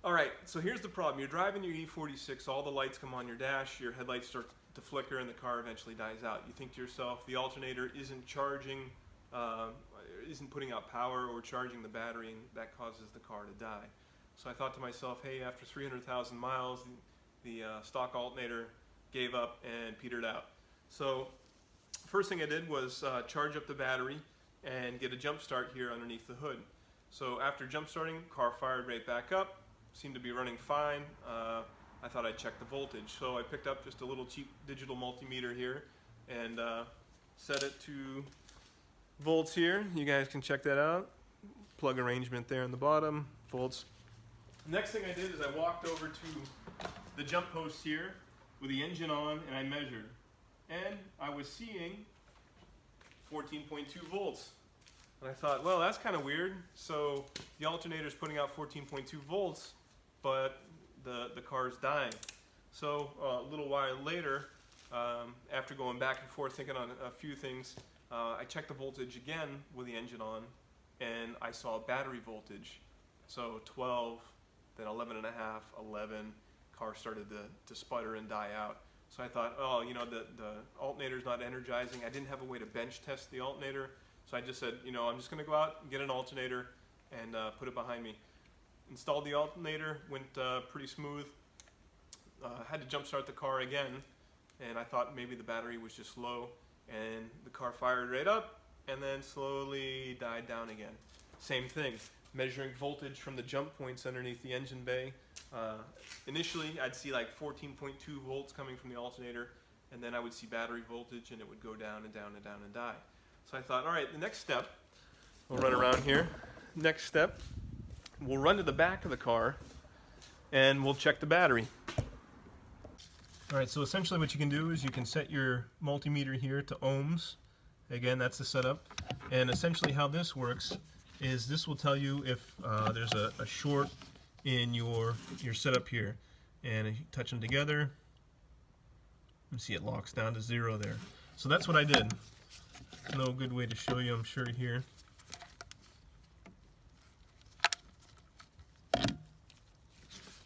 All right, so here's the problem. You're driving your E46, all the lights come on your dash, your headlights start to flicker, and the car eventually dies out. You think to yourself, the alternator isn't charging, uh, isn't putting out power or charging the battery, and that causes the car to die. So I thought to myself, hey, after 300,000 miles, the stock alternator gave up and petered out. So first thing I did was charge up the battery and get a jump start here underneath the hood. So after jump starting, car fired right back up, seemed to be running fine. I thought I'd check the voltage. So I picked up just a little cheap digital multimeter here and set it to volts here. You guys can check that out. Plug arrangement there in the bottom, volts. Next thing I did is I walked over to the jump post here with the engine on and I measured. And I was seeing 14.2 volts. And I thought, well, that's kind of weird. So the alternator is putting out 14.2 volts, but the car's dying. So a little while later, after going back and forth thinking on a few things, I checked the voltage again with the engine on, and I saw battery voltage. So 12, then 11 and a half, 11, car started to sputter and die out. So I thought, oh, you know, the alternator's not energizing. I didn't have a way to bench test the alternator. So I just said, you know, I'm just going to go out and get an alternator and put it behind me. Installed the alternator, went pretty smooth. Had to jump start the car again, and I thought maybe the battery was just low, and the car fired right up and then slowly died down again. Same thing, measuring voltage from the jump points underneath the engine bay. Initially, I'd see like 14.2 volts coming from the alternator, and then I would see battery voltage, and it would go down and down and down and die. So I thought, all right, the next step, we'll run around here. Next step, we'll run to the back of the car, and we'll check the battery. All right, so essentially what you can do is you can set your multimeter here to ohms. Again, that's the setup. And essentially how this works is this will tell you if there's a short in your setup here. And if you touch them together, you see it locks down to 0 there. So that's what I did. No good way to show you, I'm sure, here.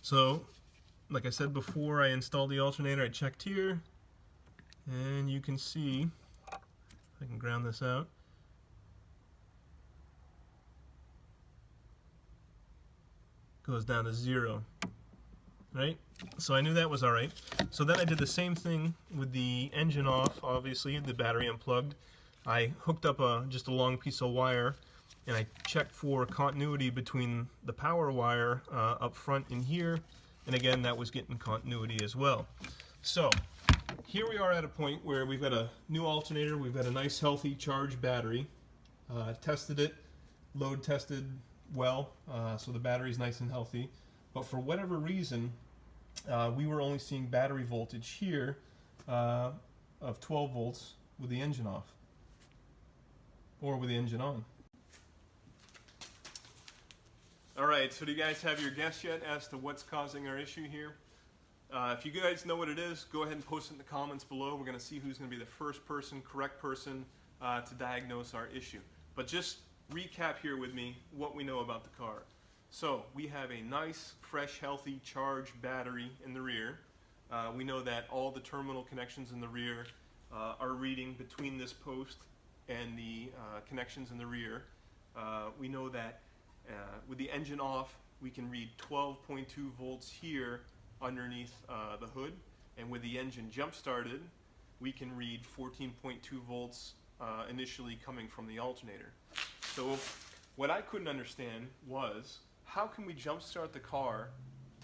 So, like I said before, I installed the alternator, I checked here, and you can see, I can ground this out, goes down to 0, right? So I knew that was alright. So then I did the same thing with the engine off, obviously, the battery unplugged. I hooked up just a long piece of wire, and I checked for continuity between the power wire up front in here, and again, that was getting continuity as well. So here we are at a point where we've got a new alternator, we've got a nice healthy charged battery. Tested it, load tested well, so the battery's nice and healthy. But for whatever reason, we were only seeing battery voltage here of 12 volts with the engine off, or with the engine on. Alright, so do you guys have your guess yet as to what's causing our issue here? If you guys know what it is, go ahead and post it in the comments below. We're going to see who's going to be the first person, correct person, to diagnose our issue. But just recap here with me what we know about the car. So, we have a nice, fresh, healthy, charged battery in the rear. We know that all the terminal connections in the rear are reading between this post and the connections in the rear. We know that with the engine off, we can read 12.2 volts here underneath the hood, and with the engine jump started, we can read 14.2 volts initially coming from the alternator. So what I couldn't understand was, how can we jump start the car,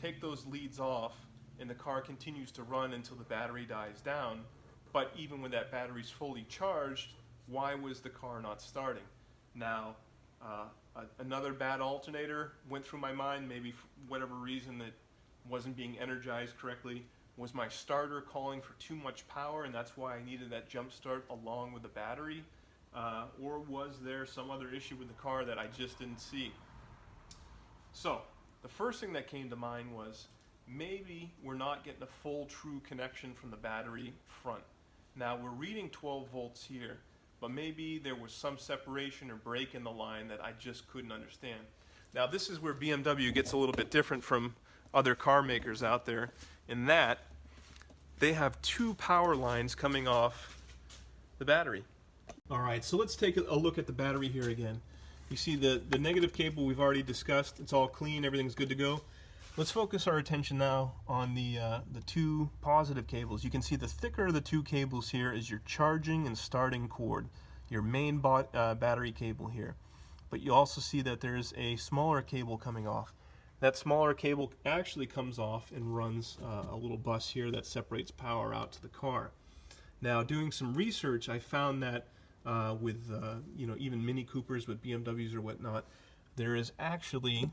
take those leads off, and the car continues to run until the battery dies down, but even when that battery's fully charged, why was the car not starting? Now, another bad alternator went through my mind, maybe for whatever reason that wasn't being energized correctly. Was my starter calling for too much power, and that's why I needed that jump start along with the battery? Or was there some other issue with the car that I just didn't see? So, the first thing that came to mind was, maybe we're not getting a full true connection from the battery front. Now, we're reading 12 volts here, but maybe there was some separation or break in the line that I just couldn't understand. Now this is where BMW gets a little bit different from other car makers out there, in that they have two power lines coming off the battery. All right, so let's take a look at the battery here again. You see the negative cable we've already discussed. It's all clean, everything's good to go. Let's focus our attention now on the two positive cables. You can see the thicker of the two cables here is your charging and starting cord, your main battery cable here. But you also see that there's a smaller cable coming off. That smaller cable actually comes off and runs a little bus here that separates power out to the car. Now, doing some research, I found that with even Mini Coopers with BMWs or whatnot, there is actually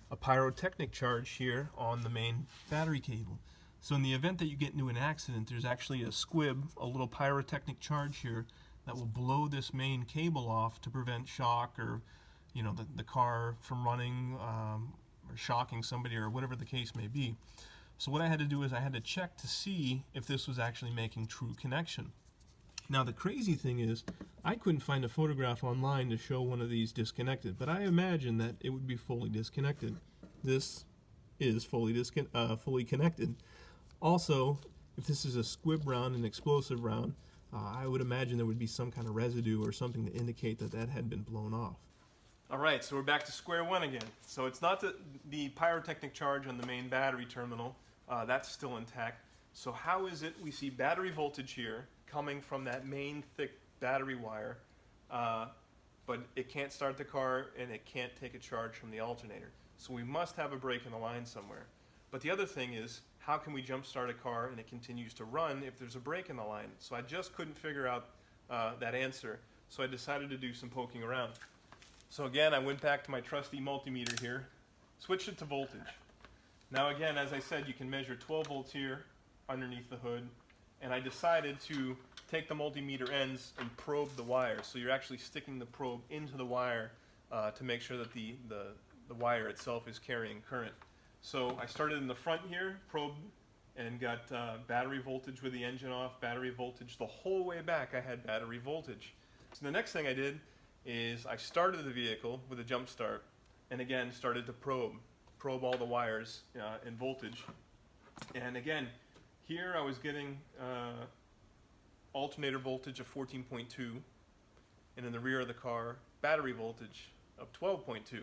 a pyrotechnic charge here on the main battery cable. So in the event that you get into an accident, there's actually a squib, a little pyrotechnic charge here that will blow this main cable off to prevent shock, or the car from running or shocking somebody, or whatever the case may be. So what I had to do is I had to check to see if this was actually making true connection. Now the crazy thing is, I couldn't find a photograph online to show one of these disconnected, but I imagine that it would be fully disconnected. This is fully connected. Also, if this is a squib round, an explosive round, I would imagine there would be some kind of residue or something to indicate that that had been blown off. All right, so we're back to square one again. So it's not the pyrotechnic charge on the main battery terminal. That's still intact. So how is it we see battery voltage here coming from that main thick battery wire, but it can't start the car and it can't take a charge from the alternator? So we must have a break in the line somewhere. But the other thing is, how can we jump start a car and it continues to run if there's a break in the line? So I just couldn't figure out that answer. So I decided to do some poking around. So again, I went back to my trusty multimeter here, switched it to voltage. Now again, as I said, you can measure 12 volts here underneath the hood, and I decided to take the multimeter ends and probe the wire. So you're actually sticking the probe into the wire to make sure that the wire itself is carrying current. So I started in the front here, probed, and got battery voltage with the engine off, battery voltage. The whole way back I had battery voltage. So the next thing I did is I started the vehicle with a jump start, and again started to probe all the wires in voltage. And again, here I was getting alternator voltage of 14.2, and in the rear of the car, battery voltage of 12.2.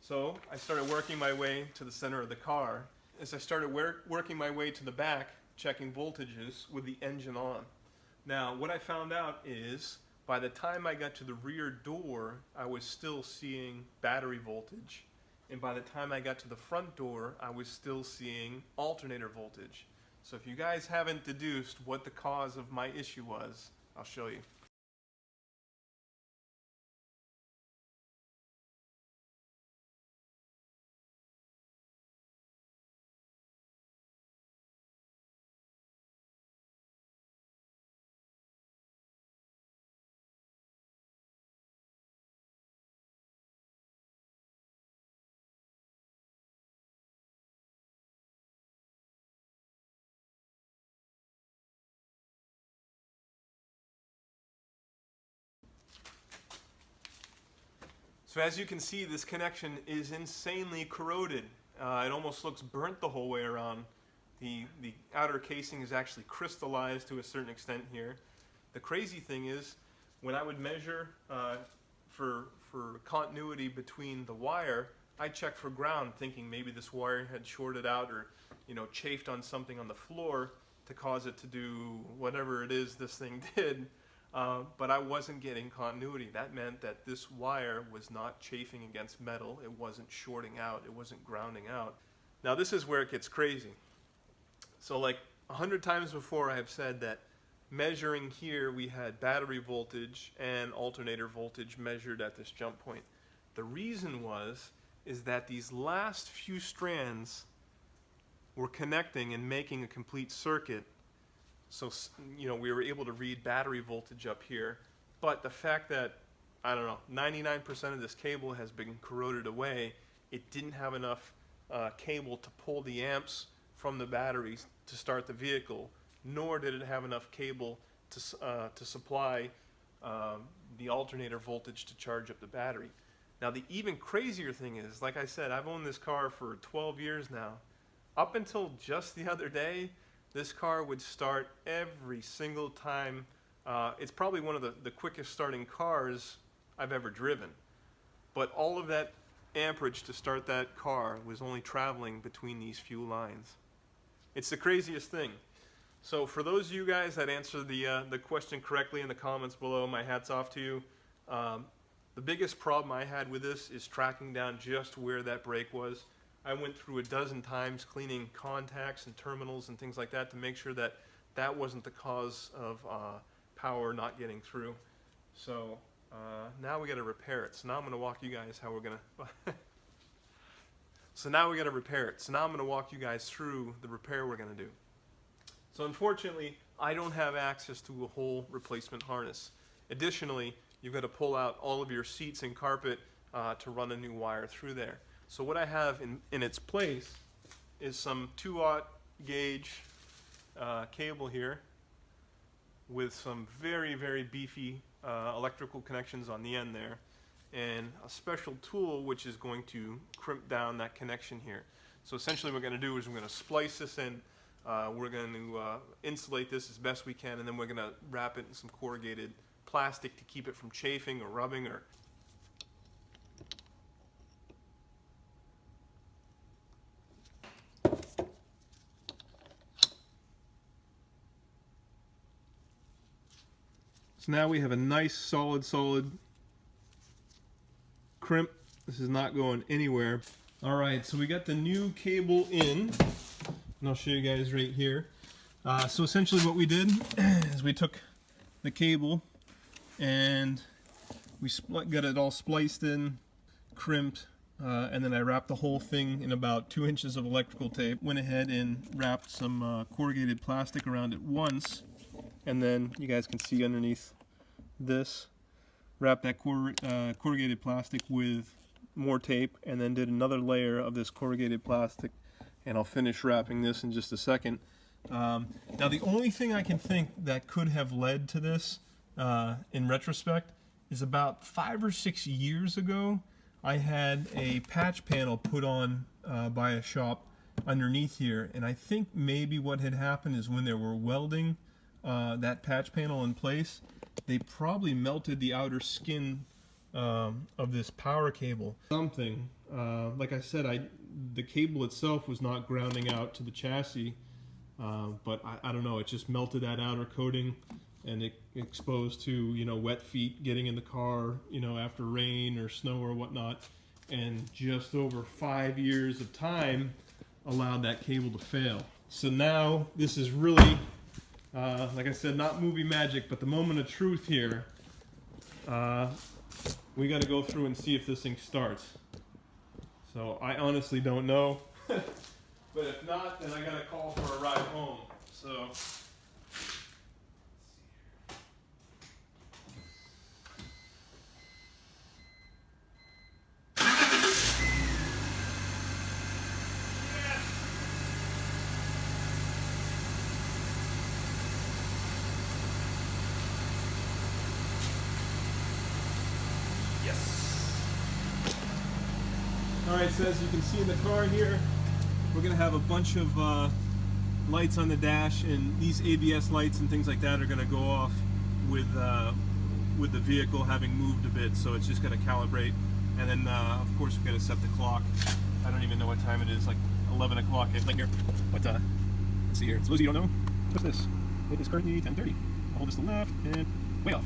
So I started working my way to the center of the car. As I started working my way to the back, checking voltages with the engine on. Now, what I found out is, by the time I got to the rear door, I was still seeing battery voltage. And by the time I got to the front door, I was still seeing alternator voltage. So if you guys haven't deduced what the cause of my issue was, I'll show you. So as you can see, this connection is insanely corroded. It almost looks burnt the whole way around. The outer casing is actually crystallized to a certain extent here. The crazy thing is, when I would measure for continuity between the wire, I checked for ground, thinking maybe this wire had shorted out or chafed on something on the floor to cause it to do whatever it is this thing did. But I wasn't getting continuity. That meant that this wire was not chafing against metal. It wasn't shorting out. It wasn't grounding out. Now this is where it gets crazy. So like 100 times before, I have said that measuring here, we had battery voltage and alternator voltage measured at this jump point. The reason is that these last few strands were connecting and making a complete circuit. So, we were able to read battery voltage up here, but the fact that, 99% of this cable has been corroded away, it didn't have enough cable to pull the amps from the batteries to start the vehicle, nor did it have enough cable to supply the alternator voltage to charge up the battery. Now the even crazier thing is, like I said, I've owned this car for 12 years now. Up until just the other day, this car would start every single time. It's probably one of the quickest starting cars I've ever driven. But all of that amperage to start that car was only traveling between these few lines. It's the craziest thing. So for those of you guys that answered the question correctly in the comments below, my hat's off to you. The biggest problem I had with this is tracking down just where that break was. I went through a dozen times cleaning contacts and terminals and things like that to make sure that that wasn't the cause of power not getting through. So now we got to repair it. So now I'm going to walk you guys how we're going to... So now we got to repair it. So now I'm going to walk you guys through the repair we're going to do. So unfortunately, I don't have access to a whole replacement harness. Additionally, you've got to pull out all of your seats and carpet to run a new wire through there. So what I have in its place is some 2/0 gauge cable here with some very, very beefy electrical connections on the end there, and a special tool which is going to crimp down that connection here. So essentially what we're going to do is we're going to splice this in, we're going to insulate this as best we can, and then we're going to wrap it in some corrugated plastic to keep it from chafing or rubbing or... So now we have a nice solid crimp. This is not going anywhere. Alright, so we got the new cable in, and I'll show you guys right here. So essentially what we did is we took the cable and we got it all spliced in, crimped, and then I wrapped the whole thing in about 2 inches of electrical tape. Went ahead and wrapped some corrugated plastic around it once, and then you guys can see underneath this, wrapped that corrugated plastic with more tape, and then did another layer of this corrugated plastic, and I'll finish wrapping this in just a second. Now the only thing I can think that could have led to this in retrospect is about 5 or 6 years ago I had a patch panel put on by a shop underneath here, and I think maybe what had happened is when they were welding that patch panel in place, they probably melted the outer skin of this power cable. Something, like I said, the cable itself was not grounding out to the chassis, but I don't know, it just melted that outer coating, and it exposed to, you know, wet feet getting in the car, you know, after rain or snow or whatnot, and just over 5 years of time allowed that cable to fail. So now this is really, like I said, not movie magic, but the moment of truth here. We got to go through and see if this thing starts. So I honestly don't know, but if not, then I got to call for a ride home. So. Alright, so as you can see in the car here, we're going to have a bunch of lights on the dash, and these ABS lights and things like that are going to go off with the vehicle having moved a bit, so it's just going to calibrate. And then of course we've got to set the clock. I don't even know what time it is, like 11 o'clock at here. But let's see here. So those of you who don't know, what's this? It is currently 10:30. I'll hold this to the left and way off.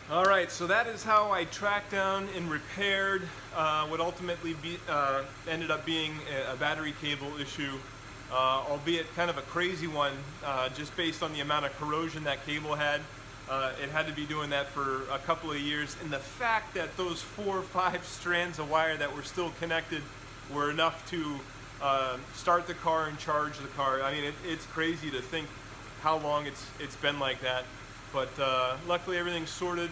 Alright, so that is how I tracked down and repaired what ultimately ended up being a battery cable issue, albeit kind of a crazy one, just based on the amount of corrosion that cable had. It had to be doing that for a couple of years, and the fact that those 4 or 5 strands of wire that were still connected were enough to start the car and charge the car. I mean, it's crazy to think how long it's been like that. But luckily everything's sorted.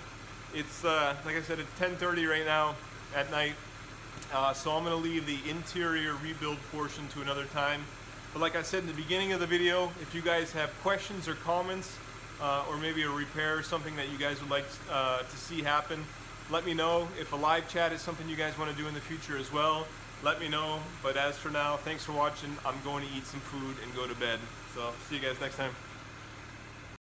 It's like I said, it's 10:30 right now at night, so I'm going to leave the interior rebuild portion to another time. But like I said in the beginning of the video, if you guys have questions or comments, or maybe a repair, something that you guys would like to see happen, let me know. If a live chat is something you guys want to do in the future as well, let me know. But as for now, thanks for watching. I'm going to eat some food and go to bed. So see you guys next time.